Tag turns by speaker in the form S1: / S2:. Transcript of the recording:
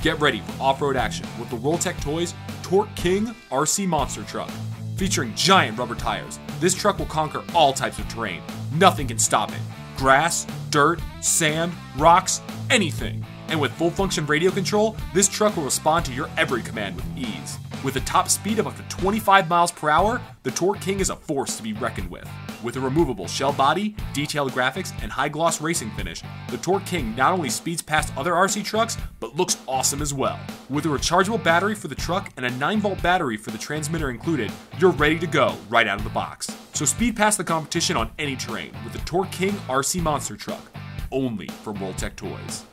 S1: Get ready for off-road action with the Worldtech Toys Torque King RC Monster Truck. Featuring giant rubber tires, this truck will conquer all types of terrain. Nothing can stop it. Grass, dirt, sand, rocks, anything. And with full function radio control, this truck will respond to your every command with ease. With a top speed of up to 25 miles per hour, the Torque King is a force to be reckoned with. With a removable shell body, detailed graphics, and high gloss racing finish, the Torque King not only speeds past other RC trucks, but looks awesome as well. With a rechargeable battery for the truck and a 9-volt battery for the transmitter included, you're ready to go right out of the box. So speed past the competition on any terrain with the Torque King RC Monster Truck, only from Worldtech Toys.